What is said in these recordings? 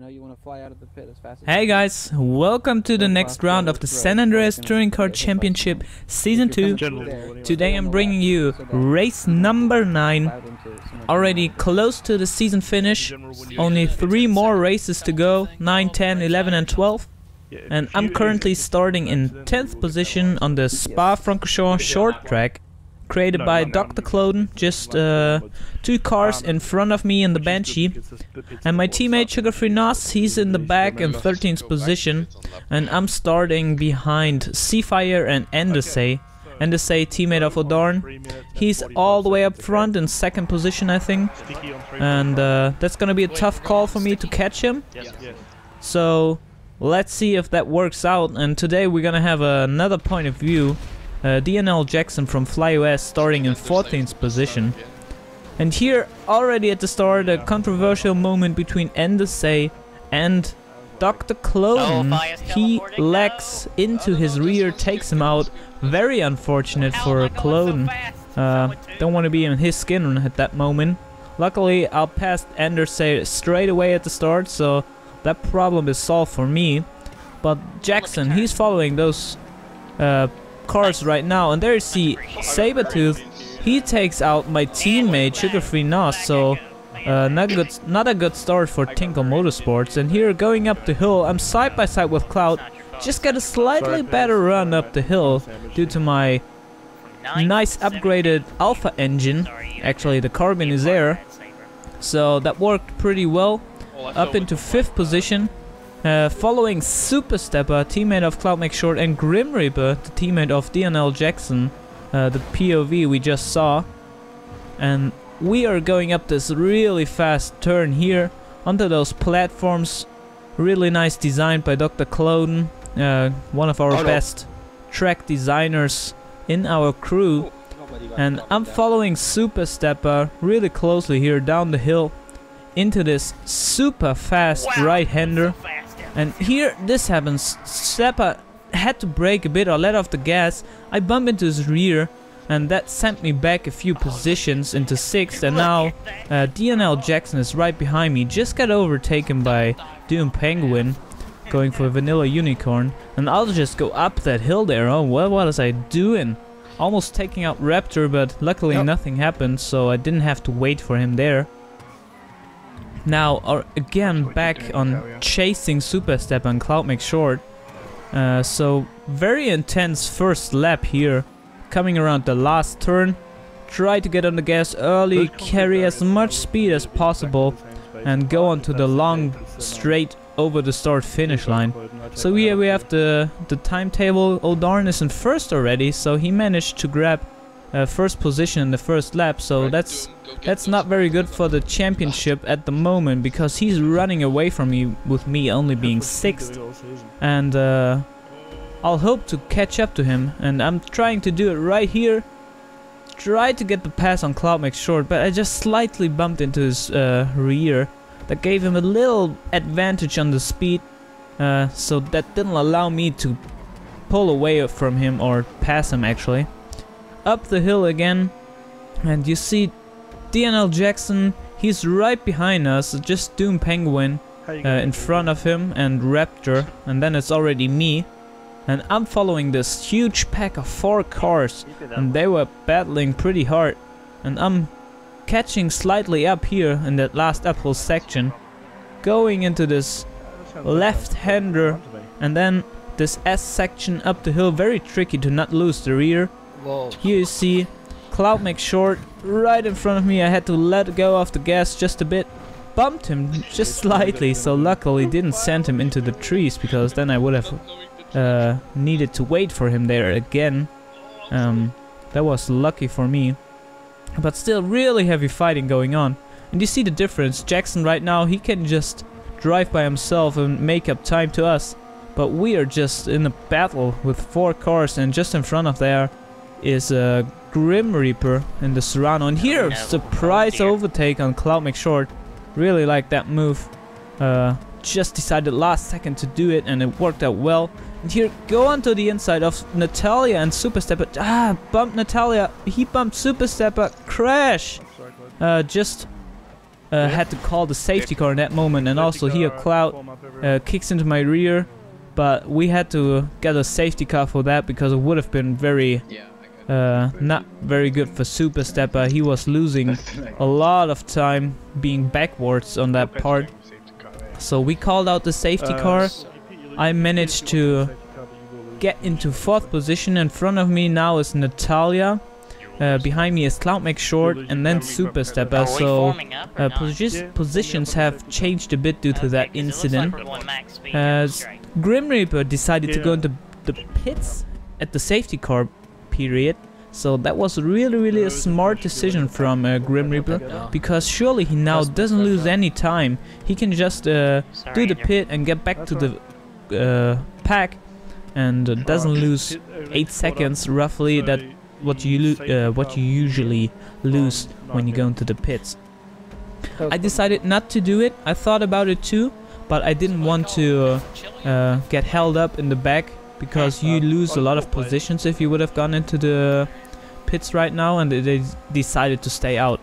know you want to fly out of the pit as fast as Hey guys, welcome to the next round of the San Andreas Touring Car Championship Season 2. Today I'm bringing you race number 9, already close to the season finish, only 3 more races to go, 9, 10, 11 and 12. And I'm currently starting in 10th position on the Spa-Francorchamps short track, created by Dr. Cloden, just 2 cars in front of me in the Banshee. And my teammate Sugar-Free Nos, he's in the back in 13th position, and I'm starting behind Seafire and Andreas. Andreas, teammate of O'Darn, he's all the way up front in 2nd position, I think, and that's gonna be a tough call for me to catch him. So let's see if that works out. And today we're gonna have another point of view. DNL Jackson from FlyOS starting in 14th position. And here, already at the start, a controversial moment between Andreas and Dr. Cloden. He lags into his rear, takes him out. Very unfortunate for Cloden. Don't want to be in his skin at that moment. Luckily, I passed Andreas straight away at the start, so that problem is solved for me. But Jackson, he's following those cars right now, and there you see Sabertooth. He takes out my teammate Sugar-Free Nos, so not a good start for Tinkle Motorsports. And here, going up the hill, I'm side by side with Cloud. Just got a slightly better run up the hill due to my nice upgraded Alpha engine. Actually, the carbon is there, so that worked pretty well. Up into 5th position. Following Super Stepper, teammate of Cloud Make Short, and Grim Reaper, the teammate of DNL Jackson, the POV we just saw. And we are going up this really fast turn here onto those platforms. Really nice design by Dr. Cloden, one of our best track designers in our crew. And I'm following Super Stepper really closely here down the hill into this super fast right-hander. And here this happens. Stepper had to brake a bit or let off the gas. I bumped into his rear, and that sent me back a few positions into 6th. And now DNL Jackson is right behind me. Just got overtaken by Doom Penguin, going for Vanilla Unicorn. And I'll just go up that hill there. Oh, well, what was I doing? Almost taking out Raptor, but luckily nothing happened, so I didn't have to wait for him there. Now, again, back on chasing Super Step and Cloud Make Short. So, very intense first lap here. Coming around the last turn. Try to get on the gas early, carry as much speed as possible, and go onto the long straight over the start-finish line. So here we have the timetable. O'Darn is in 1st already, so he managed to grab 1st position in the first lap. So that's not very good for the championship at the moment, because he's running away from me, with me only being 6th. And I'll hope to catch up to him, and I'm trying to do it right here. Try to get the pass on Cloud Make Short, but I just slightly bumped into his rear. That gave him a little advantage on the speed, so that didn't allow me to pull away from him, or pass him actually. Up the hill again, and you see DNL Jackson, he's right behind us, just Doom Penguin in front of him, and Raptor, and then it's already me. And I'm following this huge pack of 4 cars, and they were battling pretty hard. And I'm catching slightly up here in that last uphill section, going into this left-hander, and then this S section up the hill, very tricky to not lose the rear. Here you see Cloud Make Short right in front of me. I had to let go of the gas just a bit, bumped him just slightly, so luckily didn't send him into the trees, because then I would have needed to wait for him there again. That was lucky for me, but still really heavy fighting going on. And you see the difference. Jackson right now, he can just drive by himself and make up time to us, but we are just in a battle with 4 cars, and just in front of there is a Grim Reaper in the Serrano. And here, surprise overtake on Cloud Make Short. Really like that move. Just decided last second to do it, and it worked out well. And here, go onto the inside of Natalia and Super Stepper. Bumped Natalia. He bumped Super Stepper. Crash. Just had to call the safety car in that moment, and also here Cloud kicks into my rear, but we had to get a safety car for that because it would have been very not very good for Super Stepper. He was losing a lot of time being backwards on that part, so we called out the safety car. I managed to get into 4th position. In front of me now is Natalia. Behind me is Cloud Short and then Super Stepper, so positions have changed a bit due to that incident. Grim Reaper decided to go into the pits at the safety car period, so that was really a smart decision from Grim Reaper, because surely he now doesn't lose any time. He can just do the pit and get back to the pack, and doesn't lose 8 seconds roughly. That what you usually lose when you go into the pits. I decided not to do it. I thought about it too, but I didn't want to get held up in the back, because you lose a lot of positions if you would have gone into the pits right now, and they decided to stay out.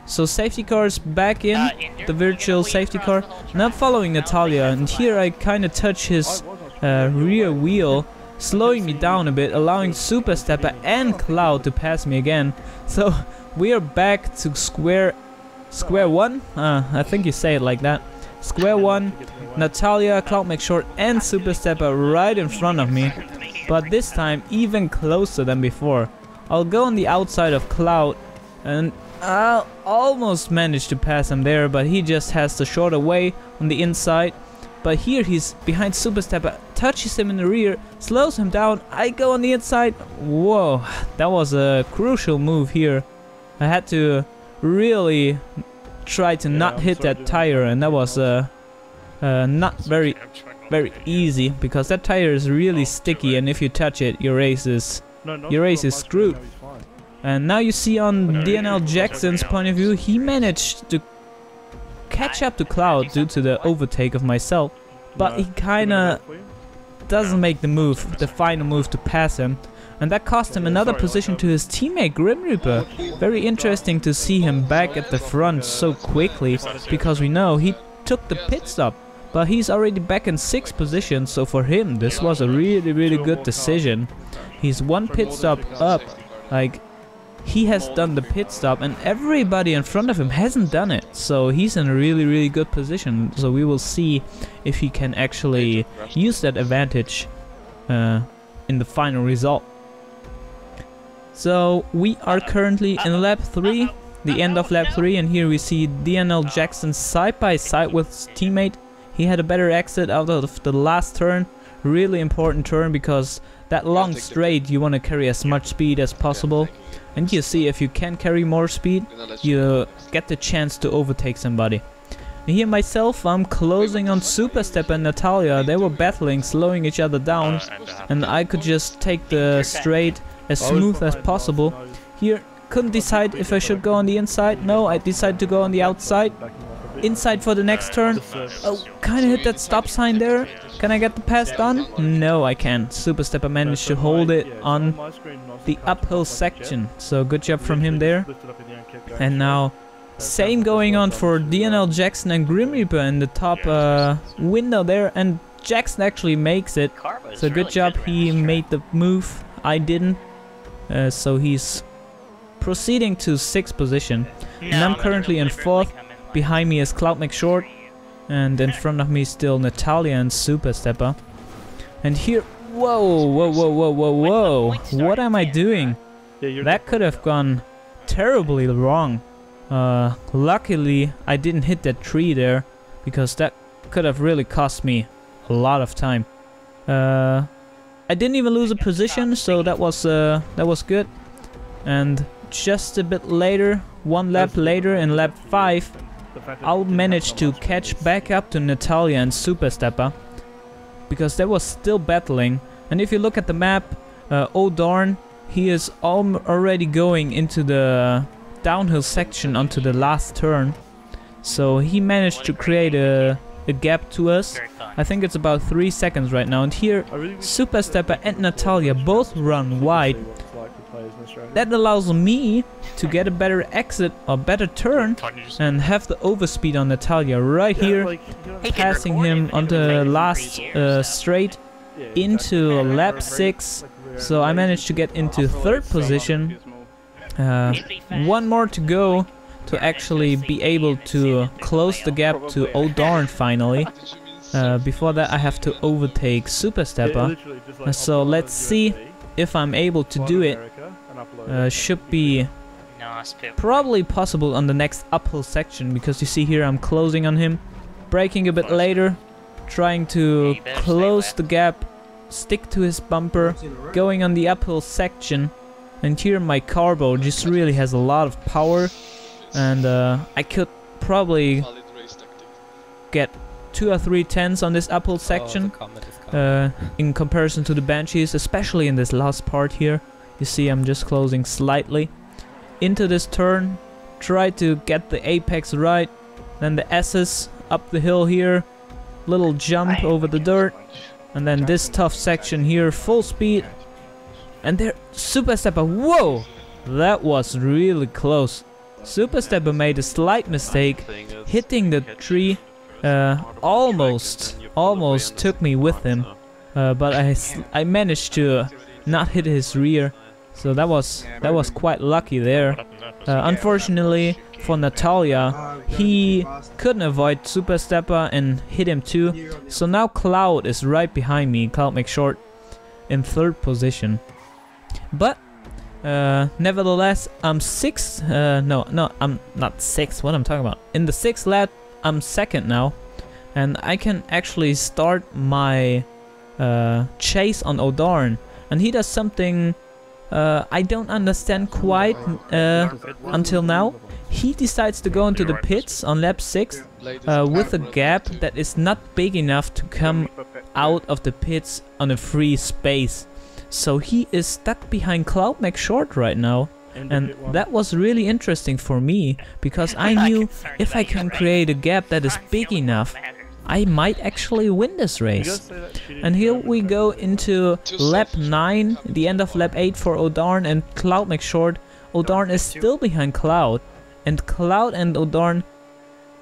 So safety car is back in, the virtual safety car, not following Natalia, and here I kind of touch his rear wheel, slowing me down a bit, allowing Super Stepper and Cloud to pass me again. So we are back to square one. I think you say it like that. Square one. Natalia, Cloud Short and Super Stepper right in front of me, but this time even closer than before. I'll go on the outside of Cloud, and I'll almost manage to pass him there, but he just has the shorter way on the inside. But here he's behind Super Stepper, touches him in the rear, slows him down. I go on the inside. Whoa, that was a crucial move here. I had to really try to not hit that tire, and that was not very easy, because that tire is really sticky, and if you touch it, your race is screwed. And now you see on DNL Jackson's point of view, he managed to catch up to Cloud due to the overtake of myself, but he kinda doesn't make the final move to pass him, and that cost him another position to his teammate Grim Reaper. Very interesting to see him back at the front so quickly, because we know he took the pit stop, but he's already back in 6th position, so for him this was a really good decision. He's 1 pit stop up, like he has done the pit stop, and everybody in front of him hasn't done it, so he's in a really good position. So we will see if he can actually use that advantage in the final result. So we are currently in lap 3, the end of lap 3, and here we see DNL Jackson side by side with his teammate. He had a better exit out of the last turn, really important turn, because that long straight you want to carry as much speed as possible, and you see if you can carry more speed, you get the chance to overtake somebody. And here myself, I'm closing on Super Stepper and Natalia. They were battling, slowing each other down, and I could just take the straight as smooth as possible. Here, couldn't decide if I should go on the inside. No, I decided to go on the outside. Inside for the next turn. Oh, kinda hit that stop sign there. Can I get the pass done? No, I can't. Super Stepper managed to hold it on the uphill section, so good job from him there. And now same going on for DNL Jackson and Grim Reaper in the top window there, and Jackson actually makes it, so good job, he made the move, I didn't. So he's proceeding to 6th position, and I'm currently in 4th. Behind me is Cloud Short, and in front of me still Natalia and Super Stepper. And here, whoa, what am I doing? That could have gone terribly wrong. Luckily I didn't hit that tree there, because that could have really cost me a lot of time. I didn't even lose a position, so that was good. And just a bit later, 1 lap later, in lap 5, I'll manage to catch back up to Natalia and Super Stepper, because they were still battling. And if you look at the map, oh darn, he is already going into the downhill section onto the last turn, so he managed to create a gap to us. I think it's about 3 seconds right now, and here Super Stepper and Natalia both run wide. that allows me to get a better exit or better turn and have the overspeed on Natalia right here, passing him on the last straight into lap 6. So I managed to get into 3rd position. One more to go to actually be able to close the gap to O'Darn finally. Before that I have to overtake Super Stepper. So let's see if I'm able to do it. Should be probably possible on the next uphill section, because you see here I'm closing on him, braking a bit later, trying to close the gap, stick to his bumper, going on the uphill section. And here my carbo just really has a lot of power, and I could probably get 2 or 3 tenths on this uphill section in comparison to the Banshees, especially in this last part here. You see I'm just closing slightly into this turn, try to get the apex right, then the S's up the hill here, little jump over the dirt, and then this tough section here, full speed, and there, Super Stepper, whoa, that was really close. Super Stepper made a slight mistake, hitting the tree, almost took me with him, but I managed to not hit his rear, so that was quite lucky there. Unfortunately for Natalia, he couldn't avoid Super Stepper and hit him too. So now Cloud is right behind me. Cloud makes short in 3rd position. But nevertheless, I'm 6th. No, I'm not 6th. What I'm talking about? In the 6th lap, I'm 2nd now, and I can actually start my chase on O'Darn. And he does something I don't understand quite until now. He decides to go into the pits on lap 6 with a gap that is not big enough to come out of the pits on a free space. So he is stuck behind Cloud McShort right now. And that was really interesting for me, because I knew if I can create a gap that is big enough, I might actually win this race. And here we go into lap 9, the end of lap 8 for O'Darn and Cloud McShort. O'Darn is still behind Cloud, and Cloud and O'Darn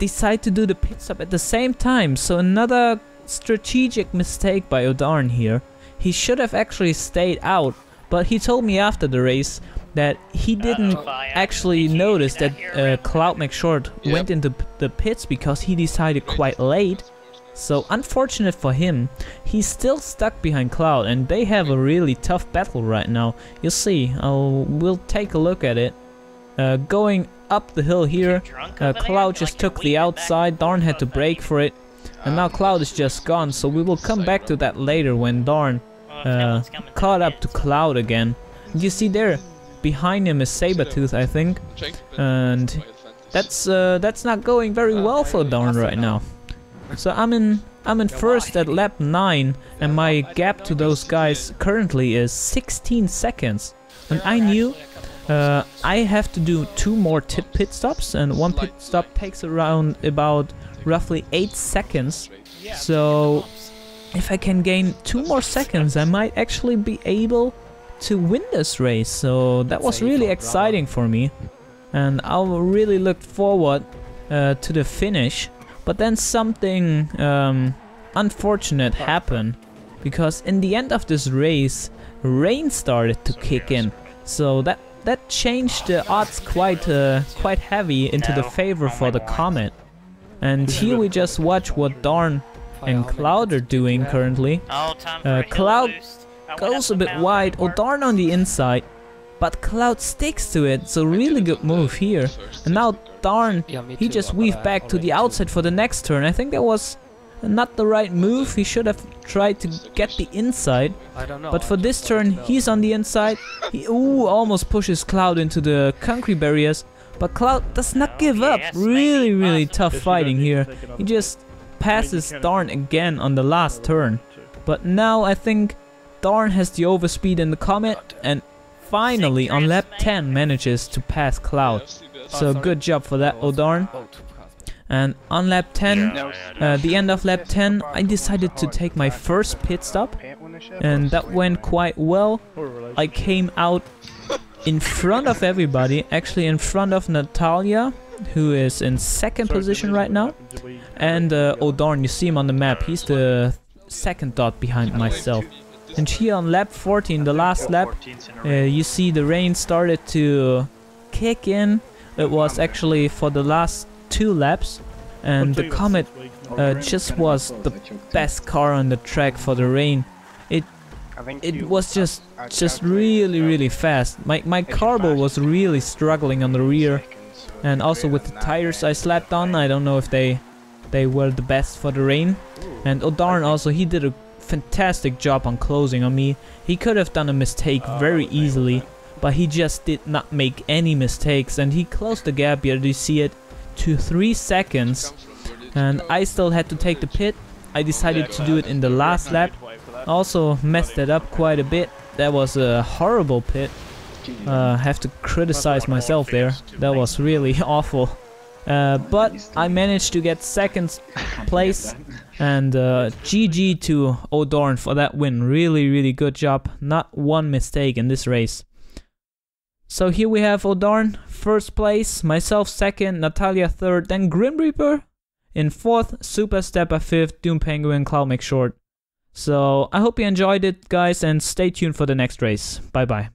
decide to do the pit stop at the same time. So another strategic mistake by O'Darn here. He should have actually stayed out, but he told me after the race that he didn't actually notice that Cloud McShort went into the pits because he decided quite late. So unfortunate for him, he's still stuck behind Cloud, and they have a really tough battle right now. You'll see, we'll take a look at it. Going up the hill here, Cloud just took the outside, Darn had to brake for it, and now Cloud is just gone, so we will come back to that later when Darn caught up to Cloud again. And you see there, behind him is Sabertooth, I think, and that's not going very well for Darn right now. So I'm in 1st at lap 9, and my gap to those guys currently is 16 seconds. And I knew I have to do 2 more pit stops, and 1 pit stop takes around about roughly 8 seconds. So if I can gain 2 more seconds, I might actually be able to win this race. So that was really exciting for me, and I really looked forward to the finish. But then something unfortunate happened, because in the end of this race, rain started to kick in. So that changed the odds quite heavy into the favor for the Comet. And here we just watch what Darn and Cloud are doing currently. Cloud goes a bit wide, O'Darn on the inside, but Cloud sticks to it, so really good move here. And now Darn, he just weaved back to the outside for the next turn. I think that was not the right move. He should have tried to get the inside, but for this turn he's on the inside. He almost pushes Cloud into the concrete barriers, but Cloud does not give up. Really tough fighting here. He just passes Darn again on the last turn, but now I think Darn has the overspeed in the Comet, and finally on lap 10 manages to pass Cloud. So good job for that, O'Darn. And on lap 10, the end of lap 10, I decided to take my first pit stop, and that went quite well. I came out in front of everybody, actually in front of Natalia, who is in second position right now, and O'Darn, you see him on the map, he's the second dot behind myself. And here on lap 14, the last lap, you see the rain started to kick in. It was actually for the last 2 laps, and the Comet just was the best car on the track for the rain. It was just really fast. My carbo was really struggling on the rear, and also with the tires I slapped on, I don't know if they were the best for the rain. And O'Darn also, he did a fantastic job on closing on me. He could have done a mistake very easily, but he just did not make any mistakes, and he closed the gap here, do you see it, to 3 seconds. And I still had to take the pit. I decided to do it in the last lap. Also messed it up quite a bit. That was a horrible pit. Have to criticize myself there. That was really awful. But I managed to get second place, and GG to O'Darn for that win. Really good job. Not one mistake in this race. So here we have O'Darn first place, myself second, Natalia third, then Grim Reaper in fourth, Super Stepper fifth, Doom Penguin, Cloud Make Short. So I hope you enjoyed it, guys, and stay tuned for the next race. Bye bye.